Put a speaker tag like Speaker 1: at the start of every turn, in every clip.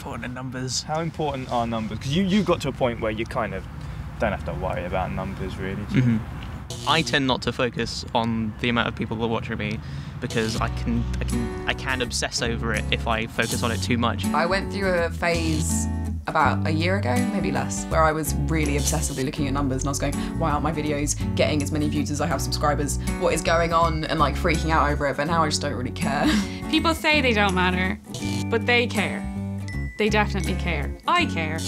Speaker 1: important are numbers?
Speaker 2: How important are numbers? Because you got to a point where you kind of don't have to worry about numbers, really.
Speaker 1: I tend not to focus on the amount of people that watch me because I can obsess over it if I focus on it too much.
Speaker 3: I went through a phase about a year ago, maybe less, where I was really obsessively looking at numbers and I was going, why aren't my videos getting as many views as I have subscribers? What is going on? And like freaking out over it, but now I just don't really care.
Speaker 4: People say they don't matter, but they care. They definitely care. I care.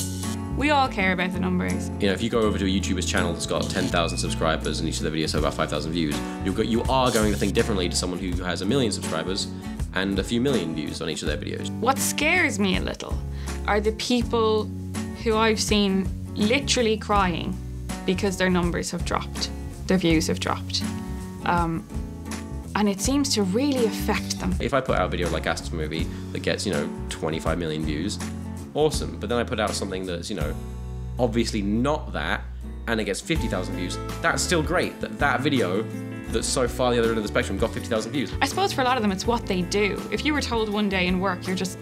Speaker 4: We all care about the numbers.
Speaker 5: You know, if you go over to a YouTuber's channel that's got 10,000 subscribers and each of their videos have about 5,000 views, you are going to think differently to someone who has 1 million subscribers and a few million views on each of their videos.
Speaker 4: What scares me a little are the people who I've seen literally crying because their numbers have dropped, their views have dropped. And it seems to really affect them.
Speaker 5: If I put out a video like Aston's movie that gets, you know, 25 million views, awesome. But then I put out something that's, you know, obviously not that, and it gets 50,000 views, that's still great. That video that's so far the other end of the spectrum got 50,000 views.
Speaker 4: I suppose for a lot of them it's what they do. If you were told one day in work you're just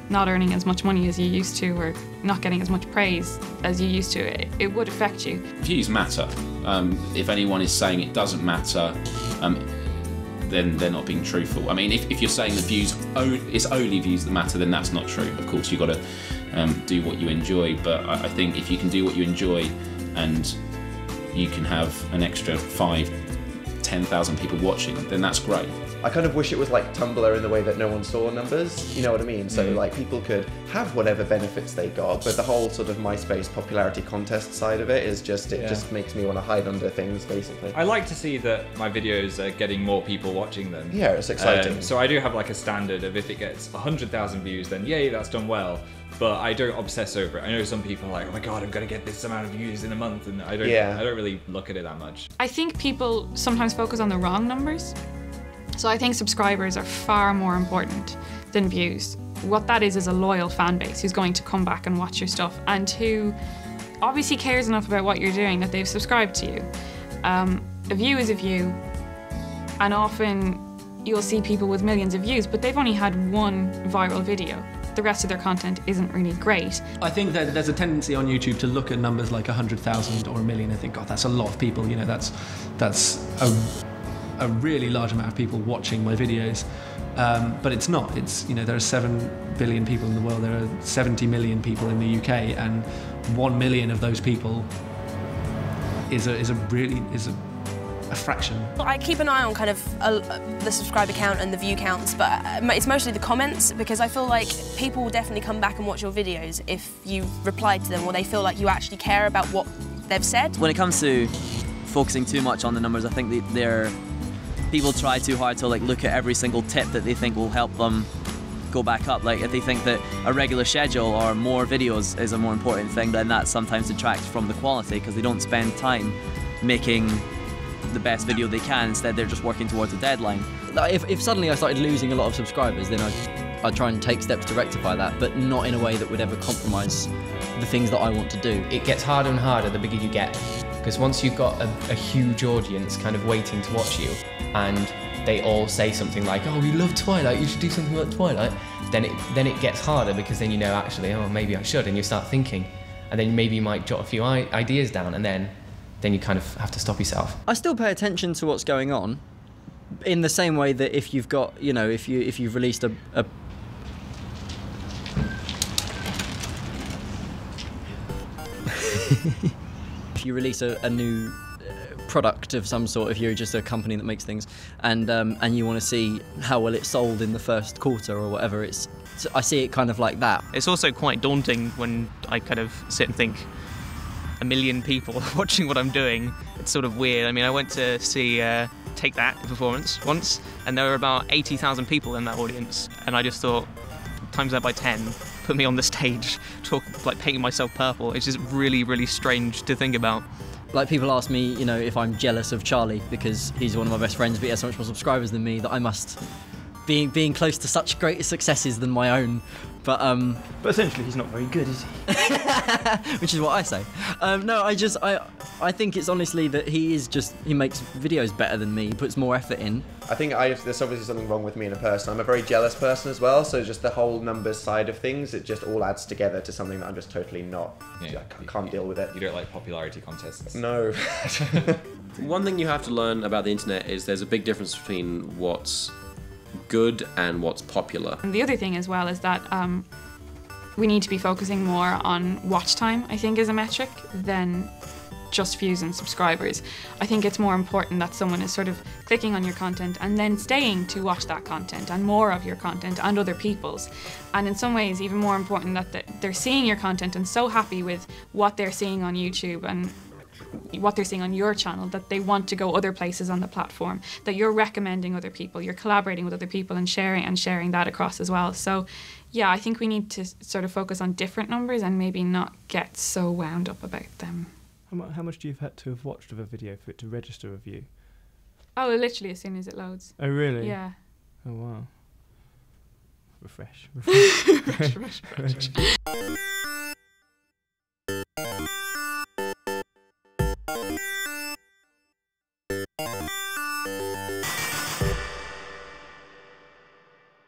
Speaker 4: not earning as much money as you used to or not getting as much praise as you used to, it would affect you.
Speaker 6: Views matter. If anyone is saying it doesn't matter, then they're not being truthful. I mean, if you're saying the it's only views that matter, then that's not true. Of course, you've got to do what you enjoy, but I think if you can do what you enjoy and you can have an extra 5,000-10,000 people watching, then that's great.
Speaker 7: I kind of wish it was like Tumblr in the way that no one saw numbers, you know what I mean? So like people could have whatever benefits they got, but the whole sort of MySpace popularity contest side of it is just, it just makes me want to hide under things, basically.
Speaker 8: I like to see that my videos are getting more people watching them.
Speaker 7: Yeah, it's exciting.
Speaker 8: So I do have like a standard of if it gets 100,000 views, then yay, that's done well. But I don't obsess over it. I know some people are like, oh my god, I'm gonna get this amount of views in a month, and I don't really look at it that much.
Speaker 4: I think people sometimes focus on the wrong numbers. So I think subscribers are far more important than views. What that is a loyal fan base who's going to come back and watch your stuff and who obviously cares enough about what you're doing that they've subscribed to you. A view is a view, and often you'll see people with millions of views, but they've only had one viral video. The rest of their content isn't really great.
Speaker 9: I think that there's a tendency on YouTube to look at numbers like 100,000 or 1 million and think, God, that's a lot of people. You know, that's a really large amount of people watching my videos, but it's not. It's, you know, there are 7 billion people in the world. There are 70 million people in the UK, and 1 million of those people is a fraction.
Speaker 10: I keep an eye on kind of the subscriber count and the view counts, but it's mostly the comments, because I feel like people will definitely come back and watch your videos if you reply to them or they feel like you actually care about what they've said.
Speaker 11: When it comes to focusing too much on the numbers, I think people try too hard to like look at every single tip that they think will help them go back up. Like if they think that a regular schedule or more videos is a more important thing, then that sometimes detracts from the quality because they don't spend time making the best video they can. Instead, they're just working towards a deadline.
Speaker 12: If suddenly I started losing a lot of subscribers, then I'd try and take steps to rectify that, but not in a way that would ever compromise the things that I want to do.
Speaker 13: It gets harder and harder the bigger you get, because once you've got a huge audience kind of waiting to watch you, and they all say something like, oh, we love Twilight, you should do something like Twilight, then it gets harder, because then you know, actually, oh, maybe I should, and you start thinking, and then maybe you might jot a few ideas down, and then you kind of have to stop yourself.
Speaker 12: I still pay attention to what's going on, in the same way that if you've got, you know, if you've released a if you release a new product of some sort, if you're just a company that makes things, and you want to see how well it sold in the first quarter or whatever, I see it kind of like that.
Speaker 1: It's also quite daunting when I kind of sit and think, 1 million people watching what I'm doing. It's sort of weird. I mean, I went to see Take That performance once, and there were about 80,000 people in that audience, and I just thought, times that by 10, put me on the stage, like painting myself purple. It's just really, really strange to think about.
Speaker 12: Like, people ask me, you know, if I'm jealous of Charlie because he's one of my best friends, but he has so much more subscribers than me, that I must being close to such greater successes than my own. But
Speaker 2: essentially he's not very good, is he?
Speaker 12: Which is what I say. No, I think it's honestly that he makes videos better than me. He puts more effort in.
Speaker 7: I think there's obviously something wrong with me in a person. I'm a very jealous person as well, so just the whole numbers side of things, it just all adds together to something that I'm just totally not.
Speaker 8: Yeah,
Speaker 7: I can't deal with it.
Speaker 8: You don't like popularity contests?
Speaker 7: No.
Speaker 5: One thing you have to learn about the internet is there's a big difference between what's good and what's popular.
Speaker 4: And the other thing as well is that we need to be focusing more on watch time, I think, as a metric than just views and subscribers. I think it's more important that someone is sort of clicking on your content and then staying to watch that content and more of your content and other people's. And in some ways, even more important that they're seeing your content and so happy with what they're seeing on YouTube and what they're seeing on your channel that they want to go other places on the platform, that you're recommending other people, you're collaborating with other people and sharing that across as well. So yeah, I think we need to sort of focus on different numbers and maybe not get so wound up about them.
Speaker 2: How much do you have to have watched of a video for it to register a view?
Speaker 4: Oh, literally as soon as it loads.
Speaker 2: Oh really?
Speaker 4: Yeah.
Speaker 2: Oh wow. Refresh.
Speaker 4: Refresh.